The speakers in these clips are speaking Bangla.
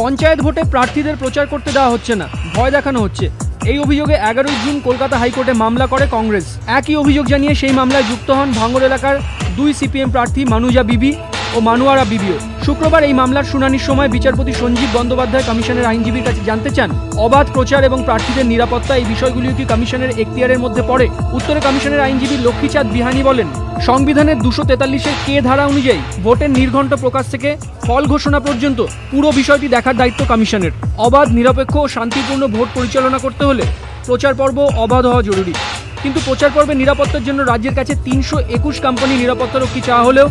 পঞ্চায়েত ভোটে প্রার্থীদের প্রচার করতে দেওয়া হচ্ছে না, ভয় দেখানো হচ্ছে। এই অভিযোগে 11 জুন কলকাতা হাইকোর্টে মামলা করে কংগ্রেস। একই অভিযোগ জানিয়ে সেই মামলায় যুক্ত হন ভাঙড় এলাকার 2 সিপিএম প্রার্থী মানুজা বিবি ও মানুয়ারা বিবিও। শুক্রবার এই মামলার শুনানির সময় বিচারপতি সঞ্জীব বন্দ্যোপাধ্যায় কমিশনের আইনজীবীর কাছে জানতে চান, অবাধ প্রচার এবং প্রার্থীদের নিরাপত্তা এই বিষয়গুলিও কি কমিশনের এখতিয়ারের মধ্যে পড়ে? উত্তরে কমিশনের আইনজীবী লক্ষ্মীচাঁদ বিহানি বলেন, সংবিধানের 243-এর কে ধারা অনুযায়ী ভোটের নির্ঘণ্ট প্রকাশ থেকে ফল ঘোষণা পর্যন্ত পুরো বিষয়টি দেখার দায়িত্ব কমিশনের। অবাধ, নিরপেক্ষ ও শান্তিপূর্ণ ভোট পরিচালনা করতে হলে প্রচার পর্ব অবাধ হওয়া জরুরি। কিন্তু প্রচার পর্বের নিরাপত্তার জন্য রাজ্যের কাছে 321 কোম্পানি নিরাপত্তারক্ষী চাওয়া হলেও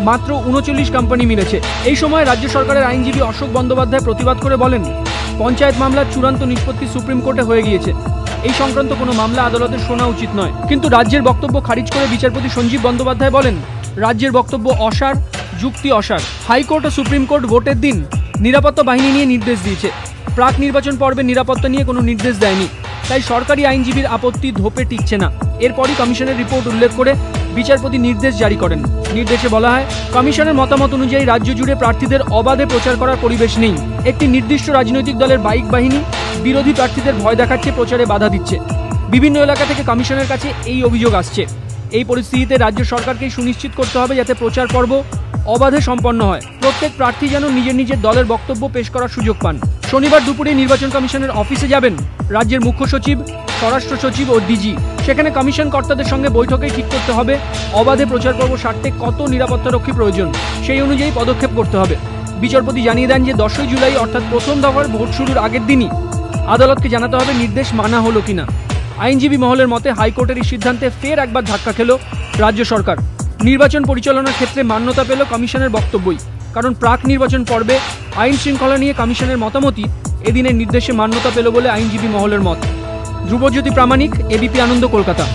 মাত্র 39 কোম্পানি মিলেছে। এই সময় রাজ্য সরকারের আইনজীবী অশোক বন্দ্যোপাধ্যায় প্রতিবাদ করে বলেন, পঞ্চায়েত মামলার চূড়ান্ত নিষ্পত্তি সুপ্রিম কোর্টে হয়ে গিয়েছে, এই সংক্রান্ত কোনো মামলা আদালতে শোনা উচিত নয়। কিন্তু রাজ্যের বক্তব্য খারিজ করে বিচারপতি সঞ্জীব বন্দ্যোপাধ্যায় বলেন, রাজ্যের বক্তব্য অসার, যুক্তি অসার। হাইকোর্ট ও সুপ্রিম কোর্ট ভোটের দিন নিরাপত্তা বাহিনী নিয়ে নির্দেশ দিয়েছে, প্রাক নির্বাচন পর্বে নিরাপত্তা নিয়ে কোনো নির্দেশ দেয়নি। তাই সরকারি আইনজীবীর আপত্তি ধোপে টিকছে না। এরপরই কমিশনের রিপোর্ট উল্লেখ করে বিচারপতি নির্দেশ জারি করেন। নির্দেশে বলা হয়, কমিশনের মতামত অনুযায়ী রাজ্য জুড়ে প্রার্থীদের অবাধে প্রচার করার পরিবেশ নেই। একটি নির্দিষ্ট রাজনৈতিক দলের বাইক বাহিনী বিরোধী প্রার্থীদের ভয় দেখাচ্ছে, প্রচারে বাধা দিচ্ছে। বিভিন্ন এলাকা থেকে কমিশনের কাছে এই অভিযোগ আসছে। এই পরিস্থিতিতে রাজ্য সরকারকেই সুনিশ্চিত করতে হবে যাতে প্রচার পর্ব অবাধে সম্পন্ন হয়। প্রত্যেক প্রার্থী যেন নিজের নিজের দলের বক্তব্য পেশ করার সুযোগ পান। শনিবার দুপুরে নির্বাচন কমিশনের অফিসে যাবেন রাজ্যের মুখ্য সচিব, স্বরাষ্ট্র সচিব ও ডিজি। সেখানে কমিশন কর্তাদের সঙ্গে বৈঠকেই ঠিক করতে হবে অবাধে প্রচার পর্ব সারতে কত নিরাপত্তারক্ষী প্রয়োজন, সেই অনুযায়ী পদক্ষেপ করতে হবে। বিচারপতি জানিয়ে দেন যে 10 জুলাই অর্থাৎ প্রথম দফার ভোট শুরুর আগের দিনই আদালতকে জানাতে হবে নির্দেশ মানা হলো কিনা। আইনজীবী মহলের মতে হাইকোর্টের এই সিদ্ধান্তে ফের একবার ধাক্কা খেল রাজ্য সরকার। নির্বাচন পরিচালনার ক্ষেত্রে মান্যতা পেল কমিশনের বক্তব্যই, কারণ প্রাক নির্বাচন পর্বে আইন শৃঙ্খলা নিয়ে কমিশনের মতামতই এদিনের নির্দেশে মান্যতা পেল বলে আইনজীবী মহলের মত। ধ্রুবজ্যোতি প্রামাণিক, এবিপি আনন্দ, কলকাতা।